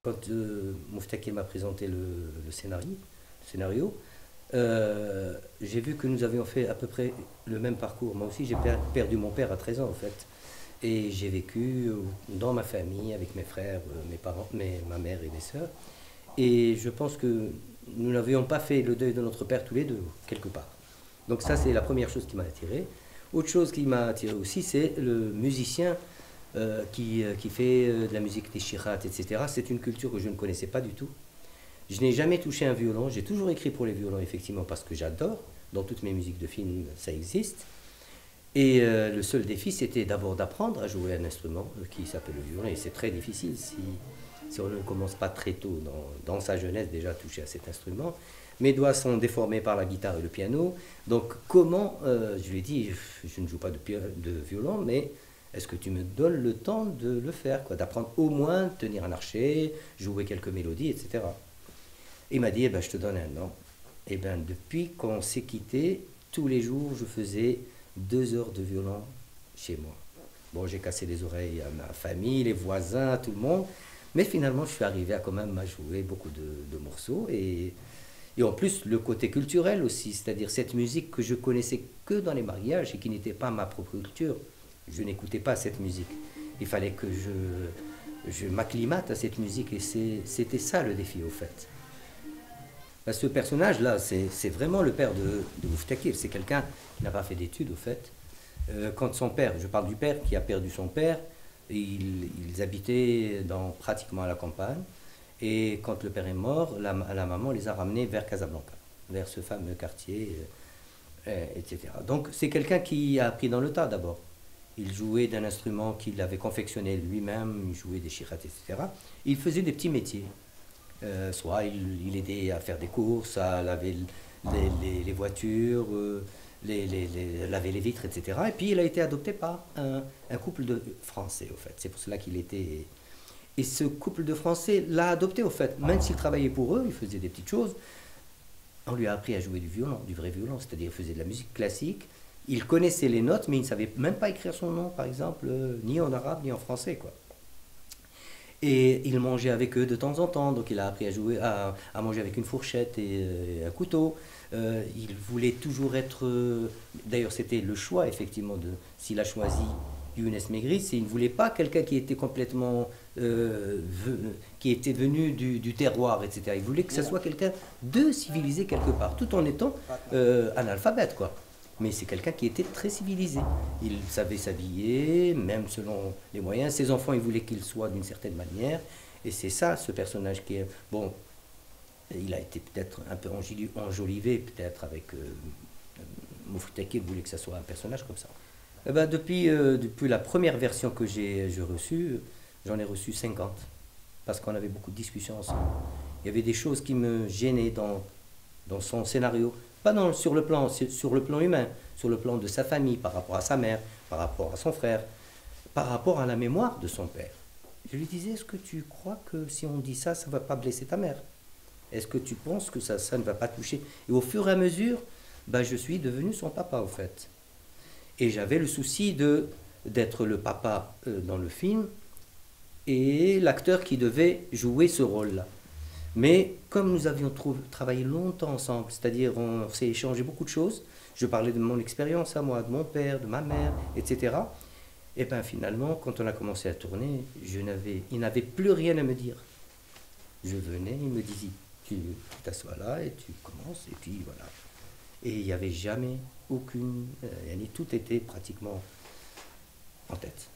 Quand Mouftakir m'a présenté le scénario, j'ai vu que nous avions fait à peu près le même parcours. Moi aussi, j'ai perdu mon père à 13 ans, en fait. Et j'ai vécu dans ma famille, avec mes frères, mes parents, ma mère et mes sœurs. Et je pense que nous n'avions pas fait le deuil de notre père tous les deux, quelque part. Donc ça, c'est la première chose qui m'a attiré. Autre chose qui m'a attiré aussi, c'est le musicien qui fait de la musique des chirats, etc. C'est une culture que je ne connaissais pas du tout. Je n'ai jamais touché un violon. J'ai toujours écrit pour les violons, effectivement, parce que j'adore. Dans toutes mes musiques de films, ça existe. Et le seul défi, c'était d'abord d'apprendre à jouer un instrument qui s'appelle le violon. Et c'est très difficile si on ne commence pas très tôt, dans sa jeunesse, déjà à toucher à cet instrument. Mes doigts sont déformés par la guitare et le piano. Donc comment, je lui ai dit, je ne joue pas de violon, mais est-ce que tu me donnes le temps de le faire, quoi, d'apprendre au moins tenir un archet, jouer quelques mélodies, etc. Il m'a dit, eh ben, je te donne un an. Et bien, depuis qu'on s'est quitté, tous les jours, je faisais 2 heures de violon chez moi. Bon, j'ai cassé les oreilles à ma famille, les voisins, à tout le monde. Mais finalement, je suis arrivé à quand même à jouer beaucoup de morceaux. Et en plus, le côté culturel aussi, c'est-à-dire cette musique que je connaissais que dans les mariages et qui n'était pas ma propre culture. Je n'écoutais pas cette musique. Il fallait que je m'acclimate à cette musique et c'était ça le défi au fait. Ce personnage-là, c'est vraiment le père de Mouftakir. C'est quelqu'un qui n'a pas fait d'études au fait. Quand son père, je parle du père qui a perdu son père, ils habitaient pratiquement à la campagne. Et quand le père est mort, la maman les a ramenés vers Casablanca, vers ce fameux quartier, etc. Donc c'est quelqu'un qui a appris dans le tas d'abord. Il jouait d'un instrument qu'il avait confectionné lui-même, il jouait des chirates, etc. Il faisait des petits métiers. Soit il aidait à faire des courses, à laver les voitures, laver les vitres, etc. Et puis il a été adopté par un couple de Français, au fait. C'est pour cela qu'il était... Et ce couple de Français l'a adopté, au fait. Même s'il travaillait pour eux, il faisait des petites choses. On lui a appris à jouer du violon, du vrai violon, c'est-à-dire il faisait de la musique classique. Il connaissait les notes, mais il ne savait même pas écrire son nom, par exemple, ni en arabe, ni en français, quoi. Et il mangeait avec eux de temps en temps, donc il a appris à manger avec une fourchette et un couteau. Il voulait toujours être... D'ailleurs, c'était le choix, effectivement, s'il a choisi Younes Megris, il ne voulait pas quelqu'un qui était complètement... qui était venu du terroir, etc. Il voulait que ce soit quelqu'un de civilisé quelque part, tout en étant analphabète, quoi. Mais c'est quelqu'un qui était très civilisé. Il savait s'habiller, même selon les moyens. Ses enfants, il voulait qu'ils soient d'une certaine manière. Et c'est ça, ce personnage qui est... Bon, il a été peut-être un peu enjolivé, peut-être avec... Mouftakir voulait que ça soit un personnage comme ça. Eh ben, depuis la première version que j'ai reçue, j'en ai reçu 50. Parce qu'on avait beaucoup de discussions ensemble. Il y avait des choses qui me gênaient dans son scénario. Pas sur le plan humain, sur le plan de sa famille, par rapport à sa mère, par rapport à son frère, par rapport à la mémoire de son père. Je lui disais, est-ce que tu crois que si on dit ça, ça ne va pas blesser ta mère? Est-ce que tu penses que ça ne va pas toucher? Et au fur et à mesure, ben, je suis devenu son papa, au fait. Et j'avais le souci d'être le papa dans le film et l'acteur qui devait jouer ce rôle-là. Mais comme nous avions travaillé longtemps ensemble, c'est-à-dire on s'est échangé beaucoup de choses, je parlais de mon expérience à moi, de mon père, de ma mère, etc. Et bien finalement, quand on a commencé à tourner, il n'avait plus rien à me dire. Je venais, il me disait, tu t'assois là et tu commences, et puis voilà. Et il n'y avait jamais aucune... tout était pratiquement en tête.